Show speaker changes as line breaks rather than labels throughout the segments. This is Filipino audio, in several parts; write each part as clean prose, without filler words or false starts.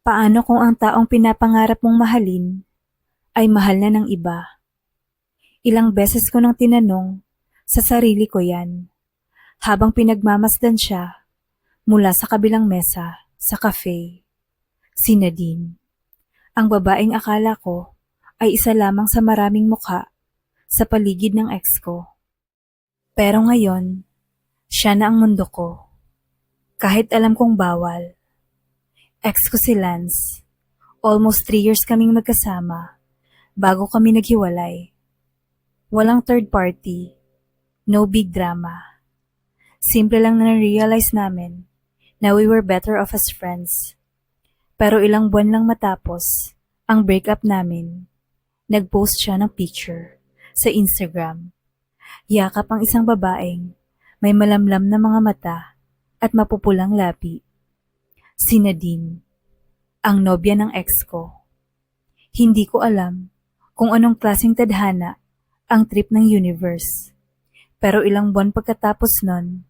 Paano kung ang taong pinapangarap mong mahalin ay mahal na ng iba? Ilang beses ko nang tinanong sa sarili ko yan, habang pinagmamasdan siya mula sa kabilang mesa sa cafe. Si Nadine, ang babaeng akala ko ay isa lamang sa maraming mukha sa paligid ng ex ko. Pero ngayon, siya na ang mundo ko, kahit alam kong bawal. Ex ko si Lance. Almost 3 years kaming magkasama bago kami naghiwalay. Walang third party, no big drama. Simple lang na na-realize namin na we were better off as friends. Pero ilang buwan lang matapos ang breakup namin, nag-post siya ng picture sa Instagram. Yakap ang isang babaeng may malamlam na mga mata at mapupulang labi. Si Nadine, ang nobya ng ex ko. Hindi ko alam kung anong klaseng tadhana ang trip ng universe. Pero ilang buwan pagkatapos nun,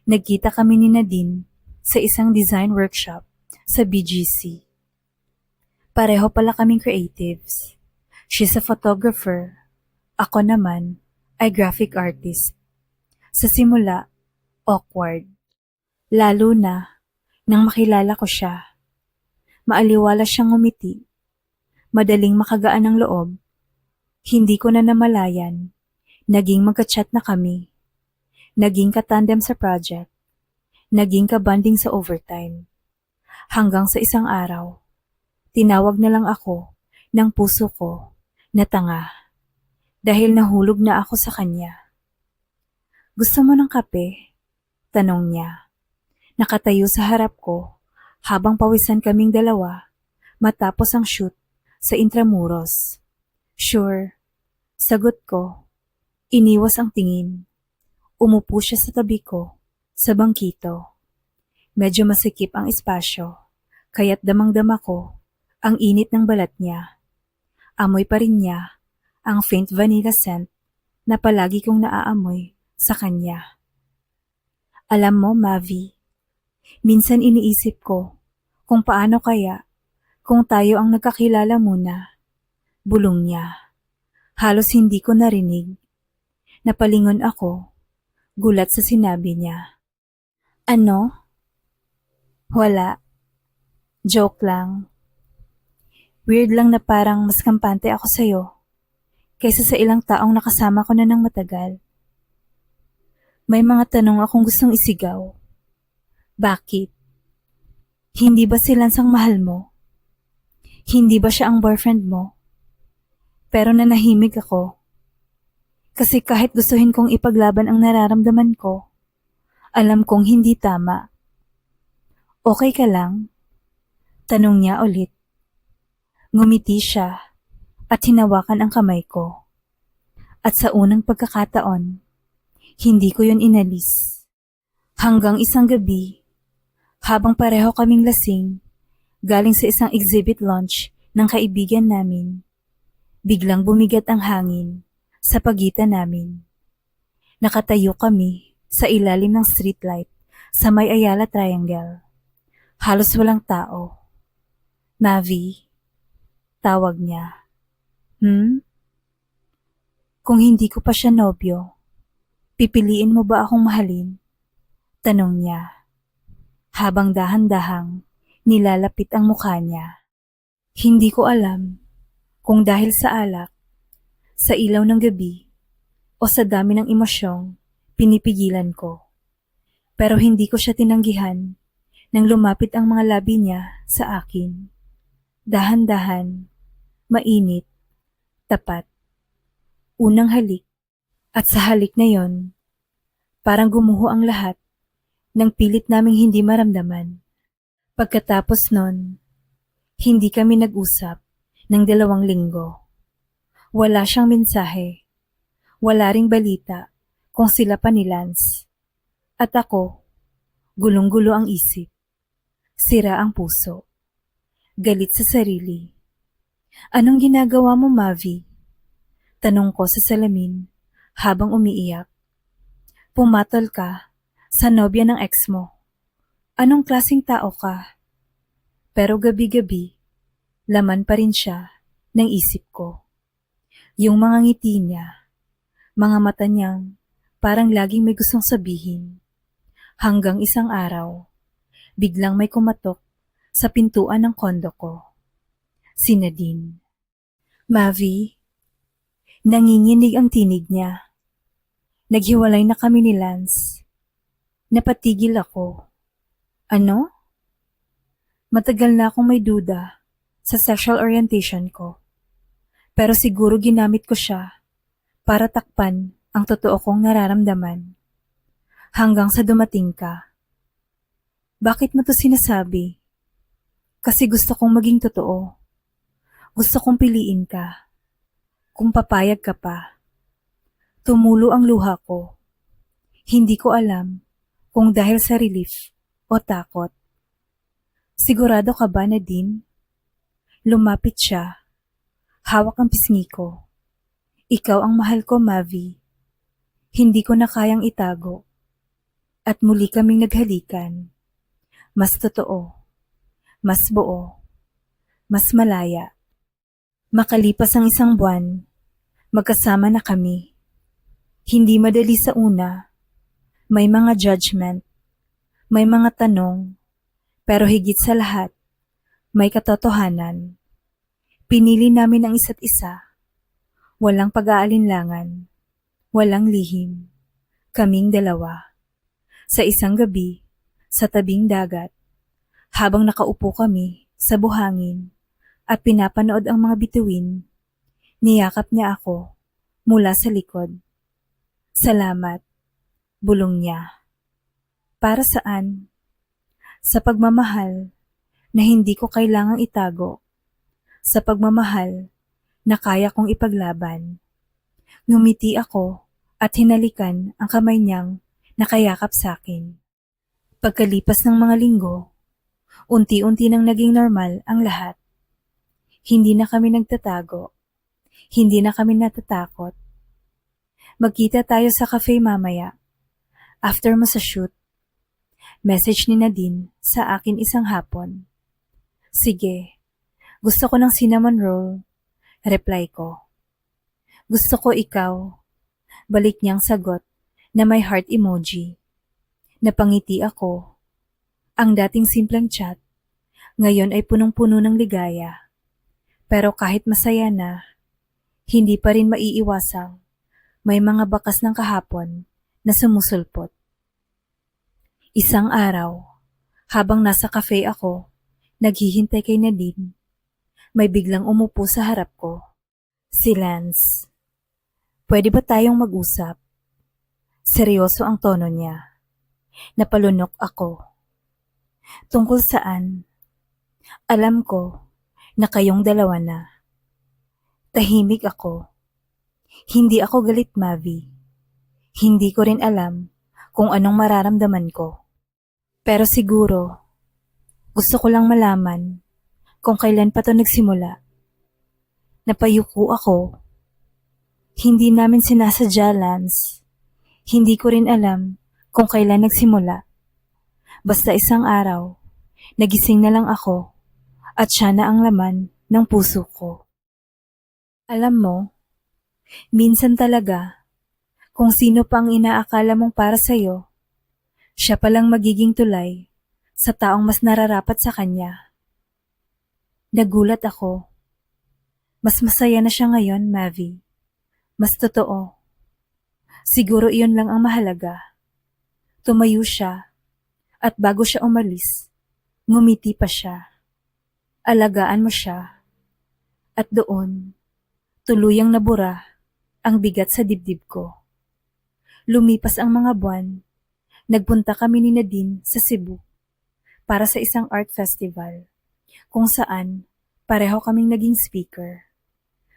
nagkita kami ni Nadine sa isang design workshop sa BGC. Pareho pala kaming creatives. She's a photographer. Ako naman ay graphic artist. Sa simula, awkward. Lalo na nang makilala ko siya. Maaliwala siyang ngumiti. Madaling makagaan ang loob. Hindi ko na namalayan. Naging magka-chat na kami. Naging katandem sa project. Naging kabanding sa overtime. Hanggang sa isang araw, tinawag na lang ako ng puso ko na tanga dahil nahulog na ako sa kanya. Gusto mo ng kape? Tanong niya. Nakatayo sa harap ko habang pawisan kaming dalawa matapos ang shoot sa Intramuros. Sure, sagot ko. Iniwas ang tingin. Umupo siya sa tabi ko sa bangkito. Medyo masikip ang espasyo, kaya't damang-dama ko ang init ng balat niya. Amoy pa rin niya ang faint vanilla scent na palagi kong naaamoy sa kanya. Alam mo, Mavi, minsan iniisip ko kung paano kaya kung tayo ang nagkakilala muna. Bulong niya. Halos hindi ko narinig. Napalingon ako, gulat sa sinabi niya. Ano? Wala. Joke lang. Weird lang na parang mas kampante ako sa'yo kaysa sa ilang taong nakasama ko na ng matagal. May mga tanong akong gustong isigaw. Bakit? Hindi ba si Lance ang mahal mo? Hindi ba siya ang boyfriend mo? Pero nanahimik ako. Kasi kahit gustuhin kong ipaglaban ang nararamdaman ko, alam kong hindi tama. Okay ka lang? Tanong niya ulit. Ngumiti siya at hinawakan ang kamay ko. At sa unang pagkakataon, hindi ko yun inalis. Hanggang isang gabi, habang pareho kaming lasing, galing sa isang exhibit launch ng kaibigan namin, biglang bumigat ang hangin sa pagitan namin. Nakatayo kami sa ilalim ng streetlight sa may Ayala Triangle. Halos walang tao. Mavi, tawag niya. Kung hindi ko pa siya nobyo, pipiliin mo ba akong mahalin? Tanong niya. Habang dahan-dahang nilalapit ang mukha niya. Hindi ko alam kung dahil sa alak, sa ilaw ng gabi, o sa dami ng emosyong pinipigilan ko. Pero hindi ko siya tinanggihan nang lumapit ang mga labi niya sa akin. Dahan-dahan, mainit, tapat. Unang halik, at sa halik na yon, parang gumuho ang lahat nang pilit naming hindi maramdaman. Pagkatapos nun, hindi kami nag-usap ng 2 linggo. Wala siyang mensahe. Wala ring balita kung sila pa ni Lance. At ako, gulong-gulo ang isip. Sira ang puso. Galit sa sarili. Anong ginagawa mo, Mavi? Tanong ko sa salamin habang umiiyak. Pumatol ka sa nobya ng ex mo. Anong klaseng tao ka? Pero gabi-gabi, laman pa rin siya ng isip ko. Yung mga ngiti niya, mga mata niyang parang laging may gustong sabihin. Hanggang isang araw, biglang may kumatok sa pintuan ng kondo ko. Si Nadine. Mavi, nanginginig ang tinig niya. Naghiwalay na kami ni Lance. Napatigil ako. Ano? Matagal na akong may duda sa sexual orientation ko. Pero siguro ginamit ko siya para takpan ang totoo kong nararamdaman. Hanggang sa dumating ka. Bakit mo to sinasabi? Kasi gusto kong maging totoo. Gusto kong piliin ka. Kung papayag ka pa. Tumulo ang luha ko. Hindi ko alam kung dahil sa relief o takot. Sigurado ka ba, Nadine? Lumapit siya. Hawak ang pisngi ko. Ikaw ang mahal ko, Mavi. Hindi ko na kayang itago. At muli kaming naghalikan. Mas totoo. Mas buo. Mas malaya. Makalipas ang isang buwan, magkasama na kami. Hindi madali sa una. May mga judgment. May mga tanong. Pero higit sa lahat, may katotohanan. Pinili namin ang isa't isa. Walang pag-aalinlangan. Walang lihim. Kaming dalawa. Sa isang gabi, sa tabing dagat, habang nakaupo kami sa buhangin at pinapanood ang mga bituin, niyakap niya ako mula sa likod. Salamat, bulong niya. Para saan? Sa pagmamahal na hindi ko kailangang itago. Sa pagmamahal na kaya kong ipaglaban. Ngumiti ako at hinalikan ang kamay niyang nakayakap sa akin. Pagkalipas ng mga linggo, unti-unti nang naging normal ang lahat. Hindi na kami nagtatago. Hindi na kami natatakot. Magkita tayo sa cafe mamaya. After mo sa shoot. Message ni Nadine sa akin isang hapon. Sige. Gusto ko ng cinnamon roll. Reply ko. Gusto ko ikaw. Balik niyang sagot na may heart emoji. Napangiti ako. Ang dating simpleng chat, ngayon ay punong-puno ng ligaya. Pero kahit masaya na, hindi pa rin maiiwasang may mga bakas ng kahapon na sumusulpot. Isang araw, habang nasa cafe ako, naghihintay kay Nadine, may biglang umupo sa harap ko. Si Lance. Pwede ba tayong mag-usap? Seryoso ang tono niya. Napalunok ako. Tungkol saan? Alam ko na kayong dalawa na. Tahimik ako. Hindi ako galit, Mavi. Hindi ko rin alam kung anong mararamdaman ko. Pero siguro, gusto ko lang malaman kung kailan pa to nagsimula. Napayuko ako. Hindi namin sinasadya, Lance. Hindi ko rin alam kung kailan nagsimula. Basta isang araw, nagising na lang ako at siya na ang laman ng puso ko. Alam mo, minsan talaga, kung sino pa ang inaakala mong para sa'yo, siya palang magiging tulay sa taong mas nararapat sa kanya. Nagulat ako. Mas masaya na siya ngayon, Mavi. Mas totoo. Siguro iyon lang ang mahalaga. Tumayo siya, at bago siya umalis, ngumiti pa siya. Alagaan mo siya. At doon, tuluyang nabura ang bigat sa dibdib ko. Lumipas ang mga buwan, nagpunta kami ni Nadine sa Cebu para sa isang art festival, kung saan pareho kaming naging speaker.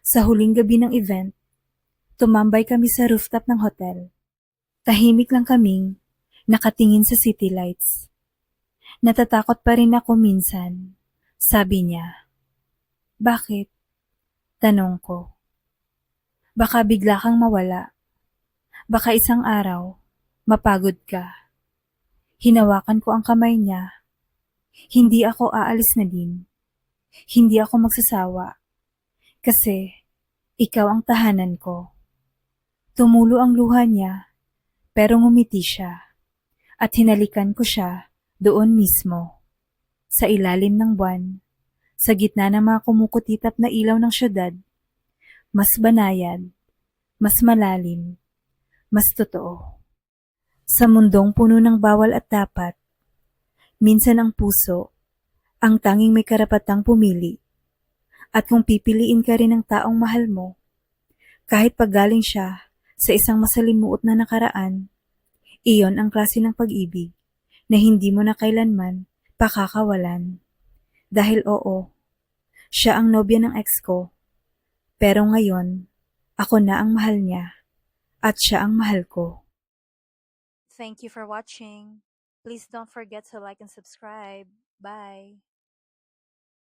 Sa huling gabi ng event, tumambay kami sa rooftop ng hotel. Tahimik lang kaming nakatingin sa city lights. Natatakot pa rin ako minsan, sabi niya. Bakit? Tanong ko. Baka bigla kang mawala. Baka isang araw, mapagod ka. Hinawakan ko ang kamay niya. Hindi ako aalis na din. Hindi ako magsasawa. Kasi ikaw ang tahanan ko. Tumulo ang luha niya, pero ngumiti siya. At hinalikan ko siya doon mismo. Sa ilalim ng buwan, sa gitna ng mga kumukutitap na ilaw ng syudad, mas banayad, mas malalim, mas totoo. Sa mundong puno ng bawal at dapat, minsan ang puso, ang tanging may karapatang pumili. At kung pipiliin ka rin ng taong mahal mo, kahit paggaling siya sa isang masalimuot na nakaraan, iyon ang klase ng pag-ibig na hindi mo na kailanman pakakawalan. Dahil oo, siya ang nobya ng ex ko, pero ngayon, ako na ang mahal niya at siya ang mahal ko. Thank you for watching. Please don't forget to like and subscribe. Bye!